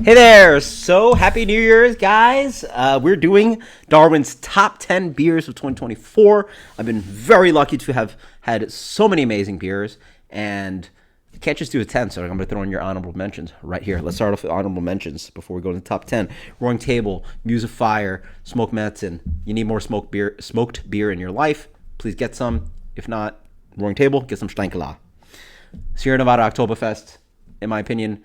Hey there! So happy New Year's, guys! We're doing Darwin's top 10 beers of 2024. I've been very lucky to have had so many amazing beers, and you can't just do a 10, so I'm going to throw in your honorable mentions right here. Let's start off with honorable mentions before we go to the top 10. Roaring Table, Muse of Fire, Smoke Medicine. You need more smoked beer in your life. Please get some. If not, Roaring Table, get some Steinkela. Sierra Nevada Oktoberfest, in my opinion,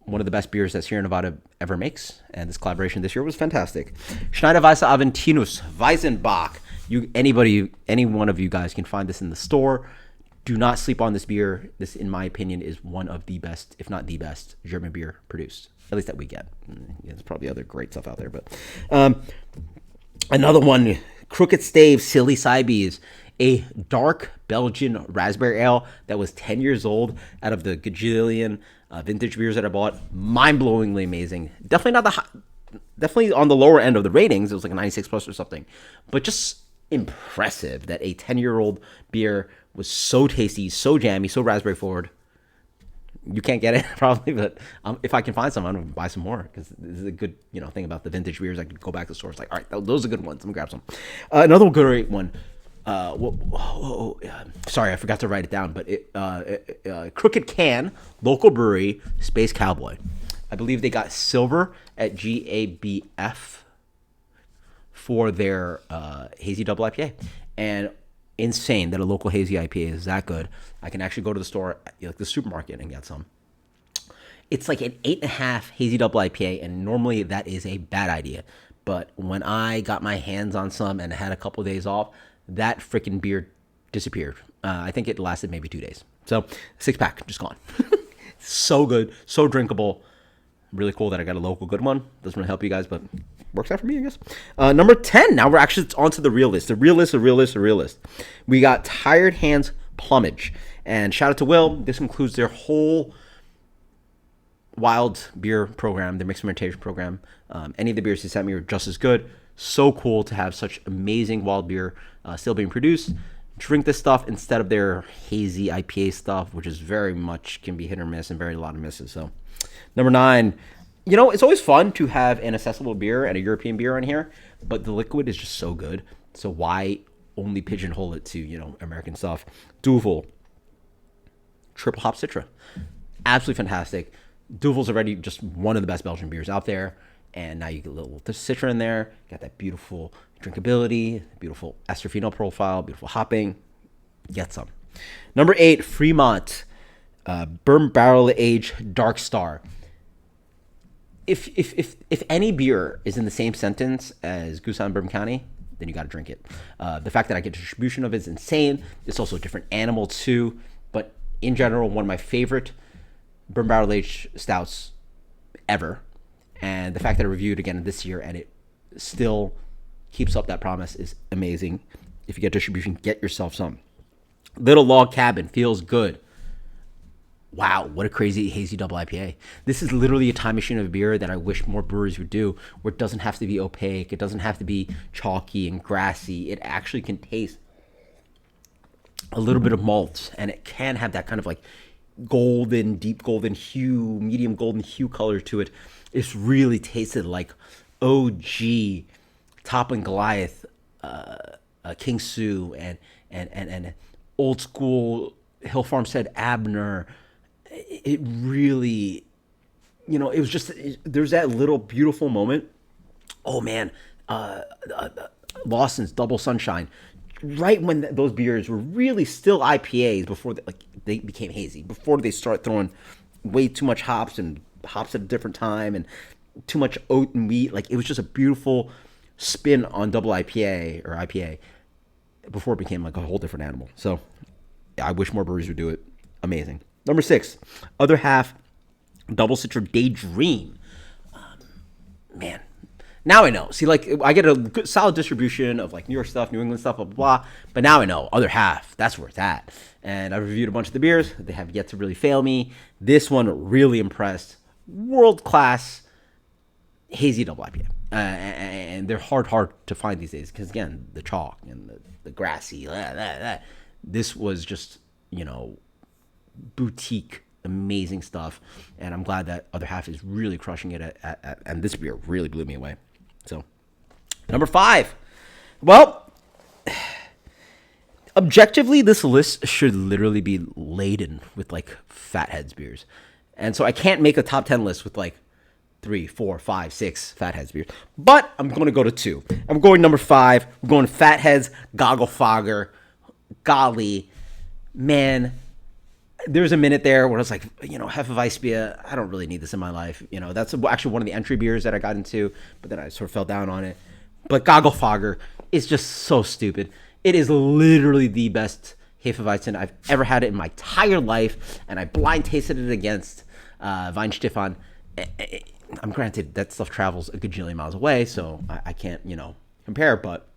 one of the best beers that Sierra Nevada ever makes, and this collaboration this year was fantastic. Schneiderweiss Aventinus Weizenbach. Any one of you guys can find this in the store. Do not sleep on this beer. This, in my opinion, is one of the best, if not the best, German beer produced, at least that we get. There's probably other great stuff out there, but another one, Crooked Stave Silly Sibes, a dark Belgian raspberry ale that was 10 years old out of the gajillion vintage beers that I bought. Mind-blowingly amazing. Definitely on the lower end of the ratings. It was like a 96 plus or something, but just impressive that a 10-year-old beer was so tasty, so jammy, so raspberry forward. You can't get it probably, but if I can find some, I'm gonna buy some more because this is a good thing about the vintage beers. I can go back to the stores like, all right, those are good ones. I'm gonna grab some. Another great one. Sorry, I forgot to write it down, but Crooked Can, local brewery, Space Cowboy. I believe they got silver at GABF for their hazy double IPA, and insane that a local hazy IPA is that good. I can actually go to the store, like the supermarket, and get some. It's like an 8.5 hazy double IPA, and normally that is a bad idea. But when I got my hands on some and had a couple of days off, that freaking beer disappeared. I think it lasted maybe 2 days. So 6-pack, just gone. So good, so drinkable. Really cool that I got a local good one. Doesn't really help you guys, but works out for me, I guess. Number 10. Now we're actually on to the real list. The real list. We got Tired Hands Plumage. And shout out to Will. This includes their whole wild beer program, their mixed fermentation program. Any of the beers he sent me were just as good. So cool to have such amazing wild beer still being produced. Drink this stuff instead of their hazy IPA stuff, which is very much can be hit or miss and very a lot of misses. So, number 9, it's always fun to have an accessible beer and a European beer on here, but the liquid is just so good. So why only pigeonhole it to American stuff? Duvel, triple hop Citra, absolutely fantastic. Duvel's already just one of the best Belgian beers out there. And now you get a little Citra in there. You got that beautiful drinkability, beautiful ester phenol profile, beautiful hopping. Get some. Number 8, Fremont, Bourbon Barrel Aged Dark Star. If any beer is in the same sentence as Goose Island Bourbon County, then you got to drink it. The fact that I get distribution of it is insane. It's also a different animal too. But in general, one of my favorite Bourbon Barrel Aged stouts ever. And the fact that I reviewed again this year and it still keeps up that promise is amazing. If you get distribution, get yourself some. Little Log Cabin feels good. Wow, what a crazy hazy double IPA. This is literally a time machine of a beer that I wish more breweries would do, where it doesn't have to be opaque. It doesn't have to be chalky and grassy. It actually can taste a little bit of malt, and it can have that kind of like golden, deep golden hue, medium golden hue color to it. It's really tasted like OG Toppling Goliath, King Sue, and old school Hill Farmstead Abner. It really, it was just, there's that little beautiful moment. Oh man, Lawson's Double Sunshine. Right when those beers were really still IPAs before they became hazy, before they start throwing way too much hops and hops at a different time and too much oat and wheat. Like, it was just a beautiful spin on double IPA or IPA before it became like a whole different animal. So yeah, I wish more breweries would do it. Amazing. Number 6, Other Half Double Citra Daydream. Man, now I know. See, like, I get a good solid distribution of like New York stuff, New England stuff, blah, blah, blah. But now I know Other Half, that's where it's at. And I've reviewed a bunch of the beers. They have yet to really fail me. This one really impressed. World-class hazy double IPA. And they're hard to find these days because, again, the chalk and the grassy. This was just, boutique amazing stuff, and I'm glad that other half is really crushing it and this beer really blew me away. So, number 5. Well, objectively, this list should literally be laden with like fatheads beers, and so I can't make a top 10 list with like 3, 4, 5, 6 fatheads beers. But I'm going to go to 2. I'm going number 5. I'm going fatheads Gogglefogger. Golly, man. There was a minute there where I was like, Hefeweizen, I don't really need this in my life. That's actually one of the entry beers that I got into, but then I sort of fell down on it. But Gogglefogger is just so stupid. It is literally the best Hefeweizen I've ever had it in my entire life, and I blind tasted it against Weinstefan. I'm granted that stuff travels a gajillion miles away, so I can't, compare, but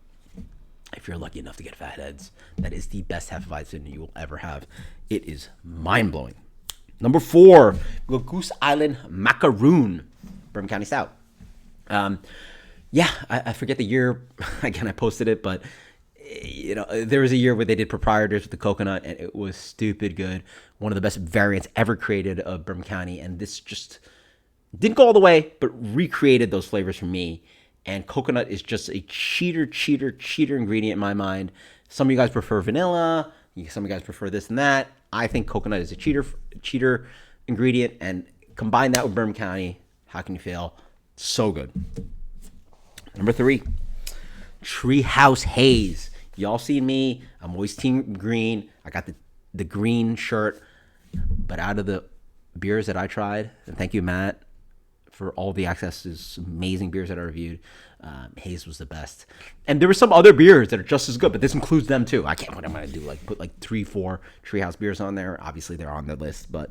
if you're lucky enough to get fatheads, that is the best Hefeweizen you will ever have. It is mind-blowing. Number 4, Goose Island Macaroon, Bourbon County Stout. I forget the year. Again, I posted it, but there was a year where they did proprietors with the coconut, and it was stupid good. One of the best variants ever created of Bourbon County, and this just didn't go all the way, but recreated those flavors for me. And coconut is just a cheater ingredient in my mind. Some of you guys prefer vanilla. Some of you guys prefer this and that. I think coconut is a cheater ingredient, and combine that with Bourbon County. How can you fail? So good. Number 3, Treehouse Haze. Y'all seen me. I'm always team green. I got the green shirt. But out of the beers that I tried, and thank you, Matt, for all the access to amazing beers that I reviewed, Haze was the best. And there were some other beers that are just as good, but this includes them too. What am I going to do? Like put like 3, 4 Treehouse beers on there? Obviously, they're on the list, but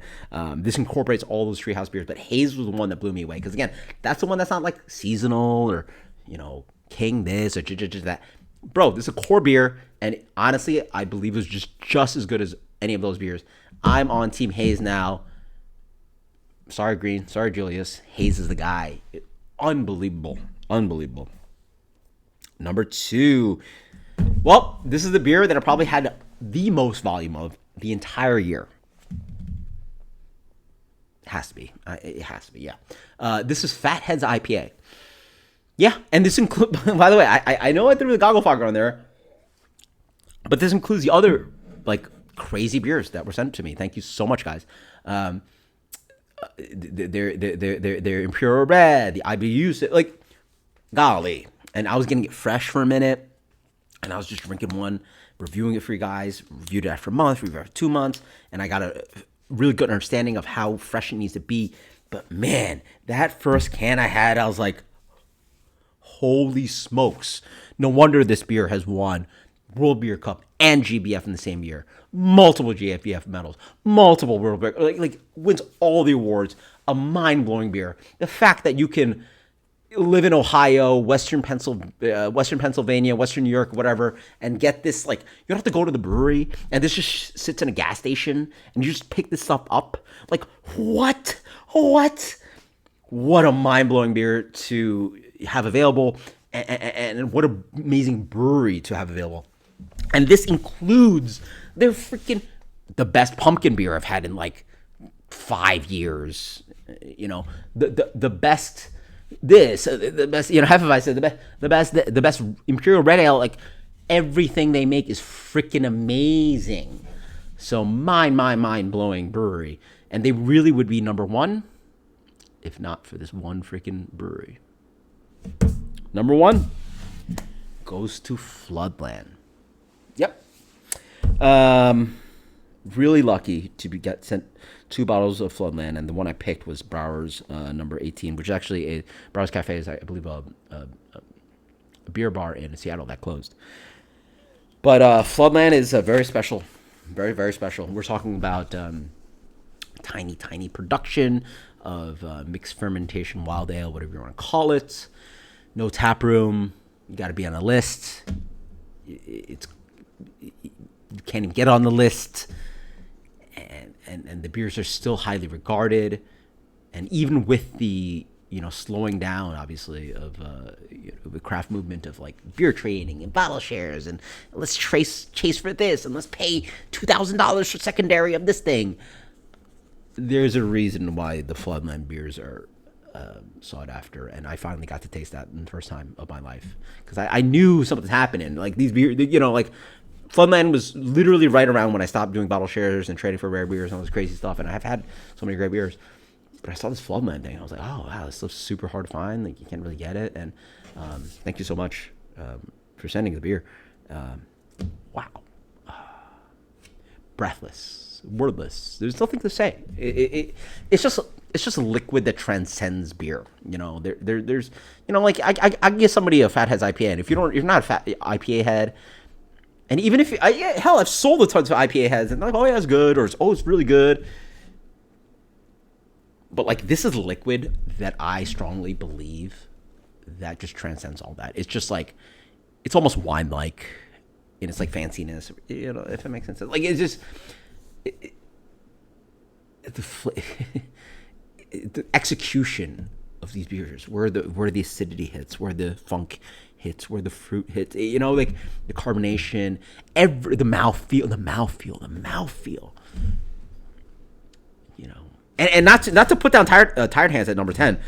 this incorporates all those Treehouse beers. But Haze was the one that blew me away. Because again, that's the one that's not like seasonal or, King this or that. Bro, this is a core beer, and honestly, I believe it was just as good as any of those beers. I'm on Team Haze now. Sorry, Green. Sorry, Julius. Haze is the guy. Unbelievable. Number 2. Well, this is the beer that I probably had the most volume of the entire year. It has to be. Yeah. This is Fatheads IPA. Yeah, and this includes, by the way, I know I threw the Gogglefogger on there, but this includes the other, like, crazy beers that were sent to me. Thank you so much, guys. Their Imperial Red, the IBU, like, golly. And I was getting it fresh for a minute, and I was just drinking one, reviewing it for you guys, reviewed it after a month, reviewed it after 2 months, and I got a really good understanding of how fresh it needs to be. But man, that first can I had, I was like, holy smokes. No wonder this beer has won World Beer Cup and GBF in the same year. Multiple GFBF medals, multiple World Beer, like wins all the awards. A mind-blowing beer. The fact that you can live in Ohio, Western Pennsylvania, Western New York, whatever, and get this, like, you don't have to go to the brewery, and this just sits in a gas station, and you just pick this stuff up. Like, what? What a mind-blowing beer to have available, and what an amazing brewery to have available. And this includes their the best pumpkin beer I've had in like 5 years. The best the best Hefeweizen, the best Imperial Red Ale. Like, everything they make is freaking amazing. So mind blowing brewery, and they really would be number 1 if not for this one freaking brewery. Number 1 goes to Floodland. Yep. Really lucky to get sent 2 bottles of Floodland, and the one I picked was Brower's number 18, which is actually Brower's Cafe is, I believe, a beer bar in Seattle that closed. But Floodland is very special, very special. We're talking about tiny production of mixed fermentation wild ale, whatever you want to call it. No tap room. You got to be on a list. You can't even get on the list. And the beers are still highly regarded. And even with the slowing down, obviously, of the craft movement of like beer trading and bottle shares, and let's chase for this, and let's pay $2,000 for secondary of this thing. there's a reason why the Floodland beers are sought after, and I finally got to taste that in the first time of my life because I knew something's happening. Like these beers, like Floodland was literally right around when I stopped doing bottle shares and trading for rare beers and all this crazy stuff. And I've had so many great beers, but I saw this Floodland thing. I was like, oh wow, this stuff's super hard to find. Like you can't really get it. And thank you so much for sending the beer. Wow, breathless, wordless. There's nothing to say. It's just a liquid that transcends beer. There's like I give somebody a Fatheads IPA, and if you're not a fat IPA head. And even if hell, I've sold a tons of IPA heads, and they're like, oh yeah, it's good, or it's really good. But like, this is liquid that I strongly believe that just transcends all that. It's just like, it's almost wine-like, and it's like fanciness, if it makes sense. Like it's just the execution of these beers, where the acidity hits, where the funk hits, where the fruit hits, like the carbonation, the mouthfeel, and not to put down tired hands at number 10,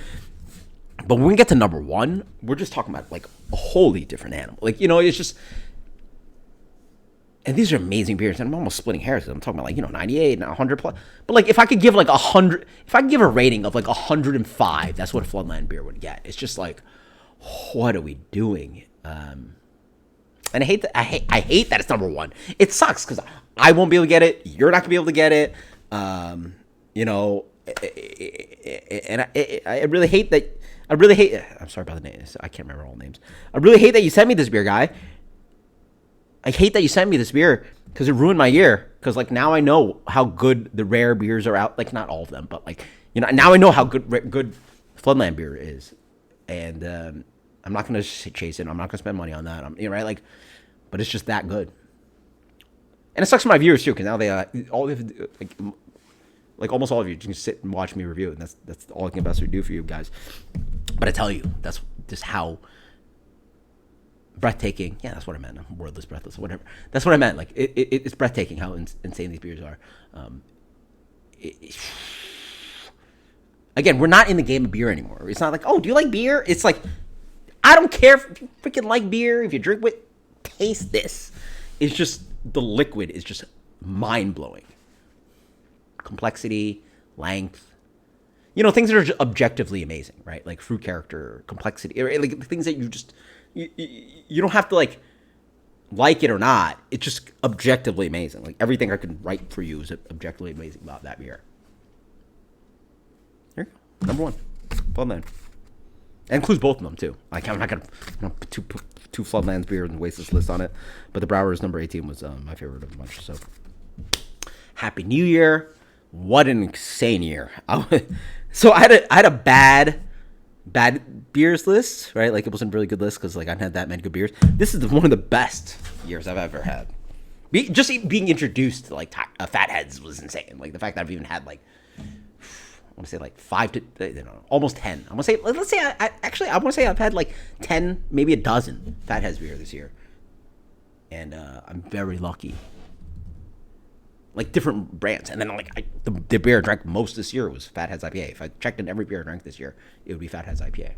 but when we get to number 1, we're just talking about like a wholly different animal. Like it's just, and these are amazing beers, and I'm almost splitting hairs. I'm talking about like 98 and 100 plus, but like if I could give like 100, if I could give a rating of like 105, that's what a Floodland beer would get. It's just like, what are we doing? And I hate that it's number 1. It sucks because I won't be able to get it. You're not gonna be able to get it. And I really hate that. I'm sorry about the names. I can't remember all names. I really hate that you sent me this beer, guy. I hate that you sent me this beer because it ruined my year. Because like now I know how good the rare beers are out. Like not all of them, but like now I know how good Floodland beer is. And I'm not going to chase it. I'm not going to spend money on that. Right? Like, but it's just that good. And it sucks for my viewers too, because now they all have like almost all of you can sit and watch me review it, and that's all I can possibly do for you guys. But I tell you, that's just how breathtaking. Yeah, that's what I meant. I'm wordless, breathless, whatever. That's what I meant. Like it's breathtaking how insane these beers are. Again, we're not in the game of beer anymore. It's not like, oh, do you like beer? It's like, I don't care if you freaking like beer. If you drink with, taste this. It's just, the liquid is just mind-blowing. Complexity, length. Things that are objectively amazing, right? Like fruit character, complexity. Like things that you just, you don't have to like it or not. It's just objectively amazing. Like everything I can write for you is objectively amazing about that beer. Here, number 1, Floodland. That includes both of them too. Like I'm not gonna put two Floodlands beer and waste this list on it. But the Browers number 18 was my favorite of the bunch. So Happy New Year! What an insane year! So I had a bad beers list, right? Like it wasn't a really good list because like I hadn't had that many good beers. This is one of the best years I've ever had. Just being introduced to like Fatheads was insane. Like the fact that I've even had like, I want to say like 5 to almost 10. I want to say, let's say I want to say I've had like 10, maybe a dozen Fatheads beer this year, and I'm very lucky. Like different brands, and then like the beer I drank most this year was Fatheads IPA. If I checked in every beer I drank this year, it would be Fatheads IPA.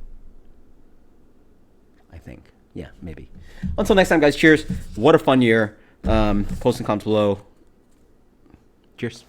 I think, yeah, maybe. Until next time, guys. Cheers. What a fun year. Post and comments below. Cheers.